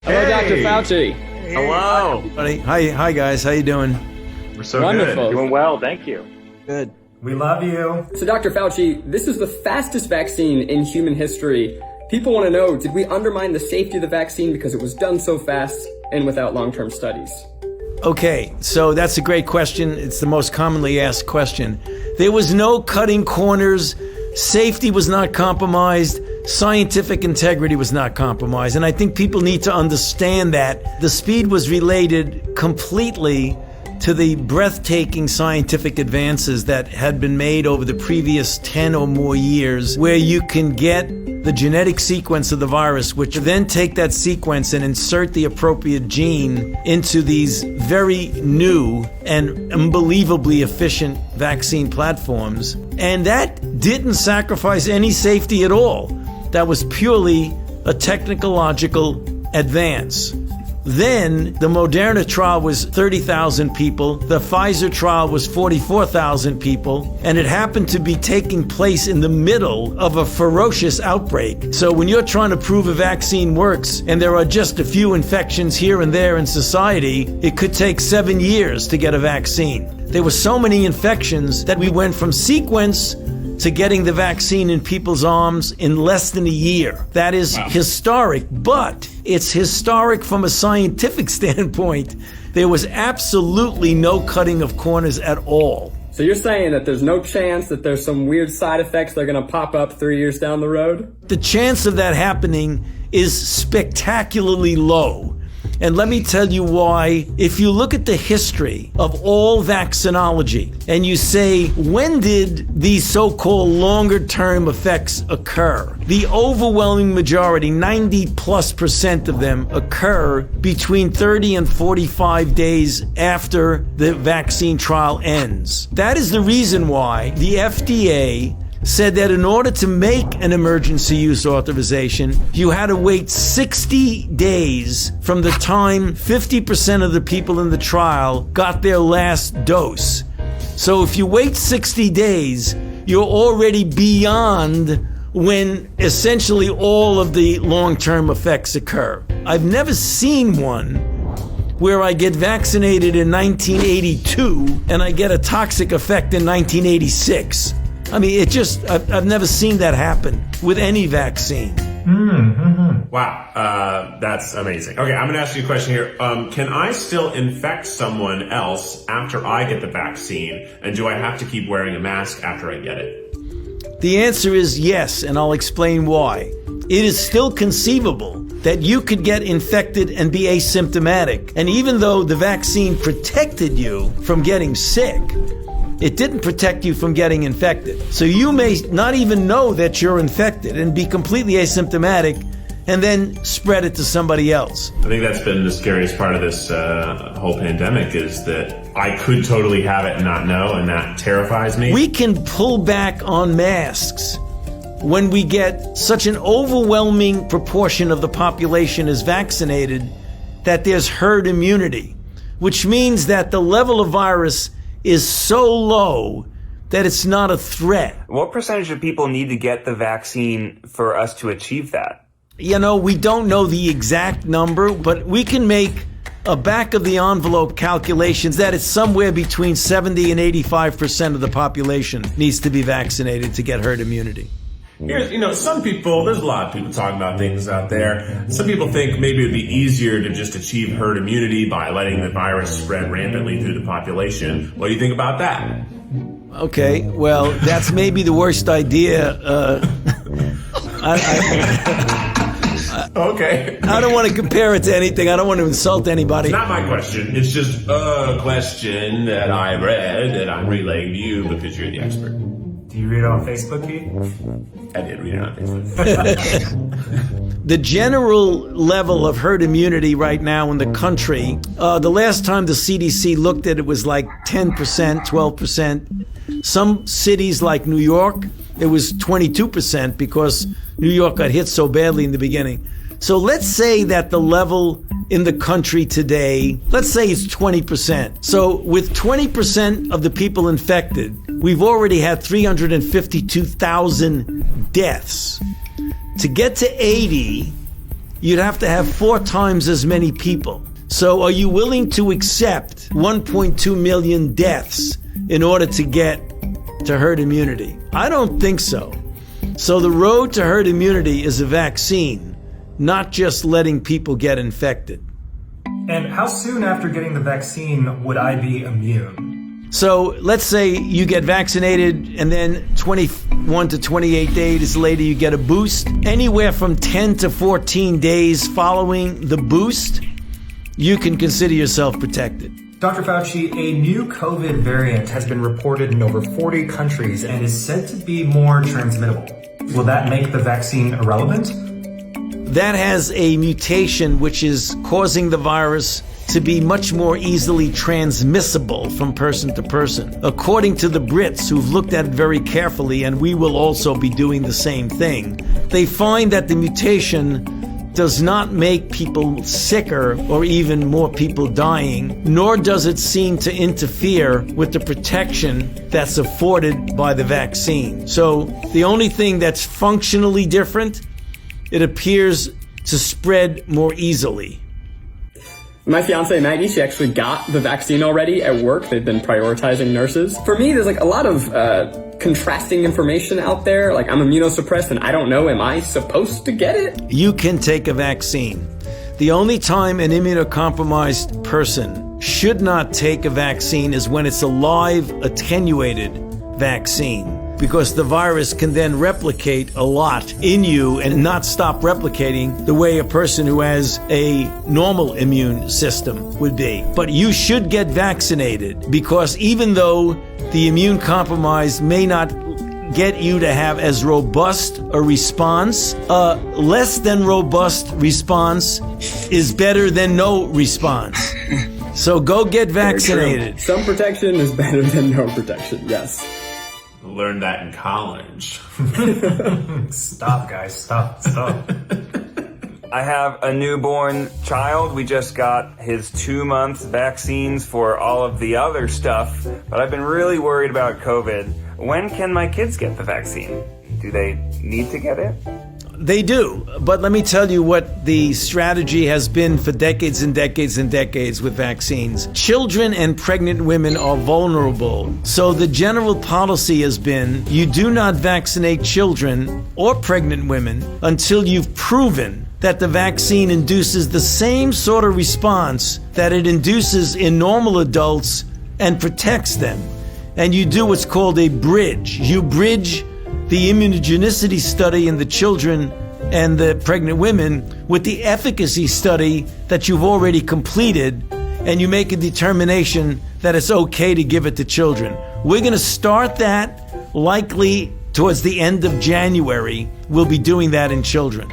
Hello, Dr. Fauci. Hello. Buddy. Hi guys. How you doing? We're so Wonderful. good. Doing well, thank you. Good. We love you. So, Dr. Fauci, this is the fastest vaccine in human history. People want to know, did we undermine the safety of the vaccine because it was done so fast and without long-term studies? Okay, so that's a great question. It's the most commonly asked question. There was no cutting corners. Safety was not compromised. Scientific integrity was not compromised. And I think people need to understand that the speed was related completely to the breathtaking scientific advances that had been made over the previous 10 or more years, where you can get the genetic sequence of the virus, which then take that sequence and insert the appropriate gene into these very new and unbelievably efficient vaccine platforms. And that didn't sacrifice any safety at all. That was purely a technological advance. Then the Moderna trial was 30,000 people. The Pfizer trial was 44,000 people. And it happened to be taking place in the middle of a ferocious outbreak. So when you're trying to prove a vaccine works and there are just a few infections here and there in society, it could take 7 years to get a vaccine. There were so many infections that we went from sequence to getting the vaccine in people's arms in less than a year. That is historic, but it's historic from a scientific standpoint. There was absolutely no cutting of corners at all. So you're saying that there's no chance that there's some weird side effects that are going to pop up 3 years down the road? The chance of that happening is spectacularly low. And let me tell you why. If you look at the history of all vaccinology and you say, when did these so-called longer-term effects occur? The overwhelming majority, 90+% of them, occur between 30 and 45 days after the vaccine trial ends. That is the reason why the FDA said that in order to make an emergency use authorization, you had to wait 60 days from the time 50% of the people in the trial got their last dose. So if you wait 60 days, you're already beyond when essentially all of the long-term effects occur. I've never seen one where I get vaccinated in 1982 and I get a toxic effect in 1986. I mean, I've never seen that happen with any vaccine. Mm-hmm. Wow, that's amazing. Okay, I'm going to ask you a question here. Can I still infect someone else after I get the vaccine? And do I have to keep wearing a mask after I get it? The answer is yes, and I'll explain why. It is still conceivable that you could get infected and be asymptomatic. And even though the vaccine protected you from getting sick, it didn't protect you from getting infected. So you may not even know that you're infected and be completely asymptomatic and then spread it to somebody else. I think that's been the scariest part of this whole pandemic, is that I could totally have it and not know, and that terrifies me. We can pull back on masks when we get such an overwhelming proportion of the population is vaccinated that there's herd immunity, which means that the level of virus is so low that it's not a threat. What percentage of people need to get the vaccine for us to achieve that? You know, we don't know the exact number, but we can make a back-of-the-envelope calculations that it's somewhere between 70 and 85% of the population needs to be vaccinated to get herd immunity. Here's, some people, there's a lot of people talking about things out there. Some people think maybe it would be easier to just achieve herd immunity by letting the virus spread rampantly through the population. What do you think about that? Okay, well, that's maybe the worst idea. Okay. I don't want to compare it to anything. I don't want to insult anybody. It's not my question. It's just a question that I read that I'm relaying to you because you're the expert. Do you read it on Facebook, Pete? I did read it on Facebook. The general level of herd immunity right now in the country, the last time the CDC looked at it was like 10%, 12%. Some cities like New York, it was 22% because New York got hit so badly in the beginning. So let's say that the level in the country today, let's say it's 20%. So with 20% of the people infected, we've already had 352,000 deaths. To get to 80, you'd have to have 4 times as many people. So are you willing to accept 1.2 million deaths in order to get to herd immunity? I don't think so. So the road to herd immunity is a vaccine, not just letting people get infected. And how soon after getting the vaccine would I be immune? So let's say you get vaccinated and then 21 to 28 days later you get a boost. Anywhere from 10 to 14 days following the boost, you can consider yourself protected. Dr. Fauci, a new COVID variant has been reported in over 40 countries and is said to be more transmittable. Will that make the vaccine irrelevant? That has a mutation which is causing the virus to be much more easily transmissible from person to person. According to the Brits, who've looked at it very carefully, and we will also be doing the same thing, they find that the mutation does not make people sicker or even more people dying, nor does it seem to interfere with the protection that's afforded by the vaccine. So the only thing that's functionally different, it appears to spread more easily. My fiance Maggie, she actually got the vaccine already at work. They've been prioritizing nurses. For me, there's like a lot of contrasting information out there. Like, I'm immunosuppressed and I don't know, am I supposed to get it? You can take a vaccine. The only time an immunocompromised person should not take a vaccine is when it's a live, attenuated vaccine, because the virus can then replicate a lot in you and not stop replicating the way a person who has a normal immune system would be. But you should get vaccinated, because even though the immune compromise may not get you to have as robust a response, less than robust response is better than no response. So go get vaccinated. Some protection is better than no protection, yes. Learned that in college. Stop, guys. Stop. I have a newborn child. We just got his 2-month vaccines for all of the other stuff, but I've been really worried about COVID. When can my kids get the vaccine? Do they need to get it? They do, but let me tell you what the strategy has been for decades and decades and decades with vaccines. Children and pregnant women are vulnerable, so the general policy has been you do not vaccinate children or pregnant women until you've proven that the vaccine induces the same sort of response that it induces in normal adults and protects them. And you do what's called a bridge. You bridge the immunogenicity study in the children and the pregnant women with the efficacy study that you've already completed, and you make a determination that it's okay to give it to children. We're going to start that likely towards the end of January. We'll be doing that in children.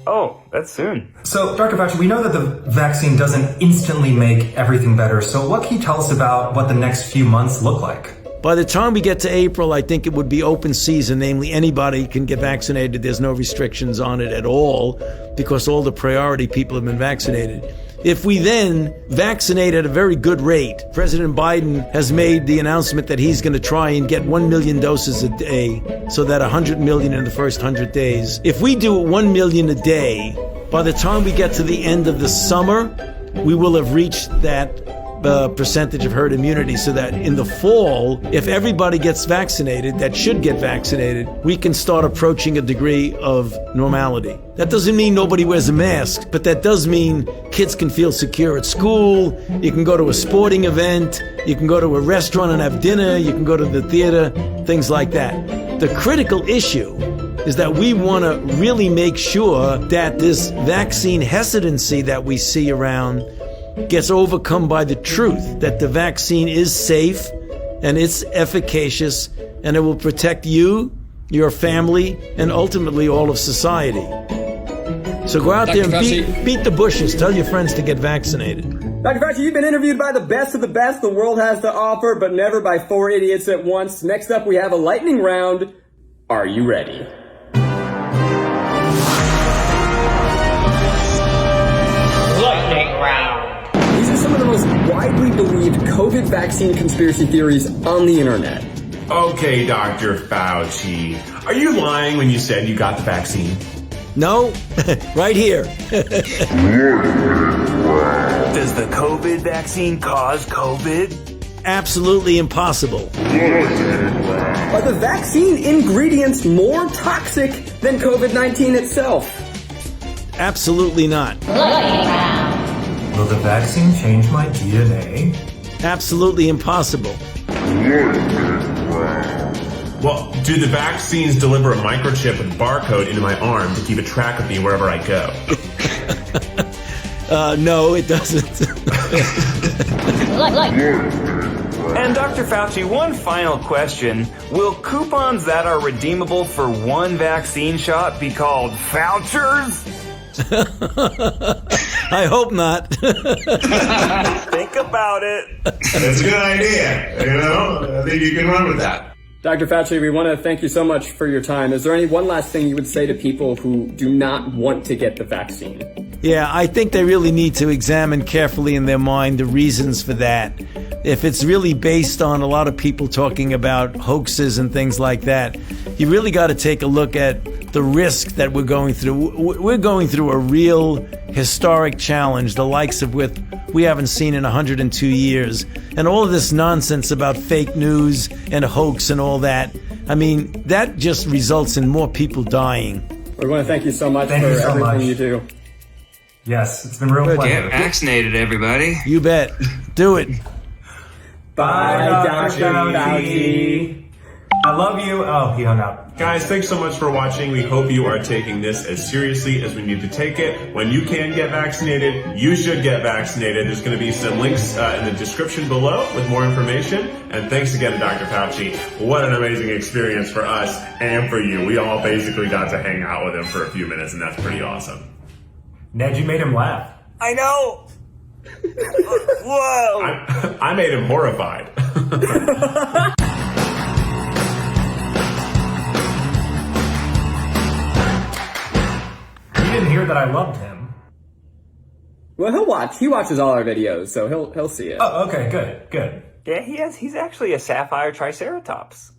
Oh, that's soon. So, Dr. Fauci, we know that the vaccine doesn't instantly make everything better. So what can you tell us about what the next few months look like? By the time we get to April, I think it would be open season, namely anybody can get vaccinated. There's no restrictions on it at all because all the priority people have been vaccinated. If we then vaccinate at a very good rate, President Biden has made the announcement that he's going to try and get 1 million doses a day, so that 100 million in the first 100 days. If we do 1 million a day, by the time we get to the end of the summer, we will have reached that percentage of herd immunity, so that in the fall, if everybody gets vaccinated, that should get vaccinated, we can start approaching a degree of normality. That doesn't mean nobody wears a mask, but that does mean kids can feel secure at school, you can go to a sporting event, you can go to a restaurant and have dinner, you can go to the theater, things like that. The critical issue is that we want to really make sure that this vaccine hesitancy that we see around gets overcome by the truth that the vaccine is safe and it's efficacious and it will protect you, your family, and ultimately all of society. So go out there and beat the bushes. Tell your friends to get vaccinated. Dr. Fauci, you've been interviewed by the best of the best the world has to offer, but never by 4 idiots at once. Next up, we have a lightning round. Are you ready? Lightning round. These are some of the most widely believed COVID vaccine conspiracy theories on the internet. Okay, Dr. Fauci. Are you lying when you said you got the vaccine? No, right here. Does the COVID vaccine cause COVID? Absolutely impossible. Are the vaccine ingredients more toxic than COVID-19 itself? Absolutely not. Will the vaccine change my DNA? Absolutely impossible. Well, do the vaccines deliver a microchip with barcode into my arm to keep a track of me wherever I go? No, it doesn't. And Dr. Fauci, one final question. Will coupons that are redeemable for one vaccine shot be called vouchers? I hope not. Think about it. That's a good idea. I think you can run with that. Dr. Fauci, we want to thank you so much for your time. Is there any one last thing you would say to people who do not want to get the vaccine? Yeah, I think they really need to examine carefully in their mind the reasons for that. If it's really based on a lot of people talking about hoaxes and things like that, you really got to take a look at the risk that we're going through. We're going through a real historic challenge, the likes of which we haven't seen in 102 years. And all of this nonsense about fake news and hoax and all that, I mean, that just results in more people dying. We want to thank you so much Thank for you so everything much. you do. Yes, it's been a real pleasure. Get vaccinated, everybody. You bet. Do it. Bye, Dr. Fauci. I love you. Oh, he hung up. Guys, thanks so much for watching. We hope you are taking this as seriously as we need to take it. When you can get vaccinated, you should get vaccinated. There's going to be some links in the description below with more information. And thanks again to Dr. Fauci. What an amazing experience for us and for you. We all basically got to hang out with him for a few minutes, and that's pretty awesome. Ned, you made him laugh. I know. Whoa. I made him horrified. You didn't hear that I loved him. Well, he'll watch. He watches all our videos, so he'll see it. Oh, okay, good. Yeah, he's actually a sapphire triceratops.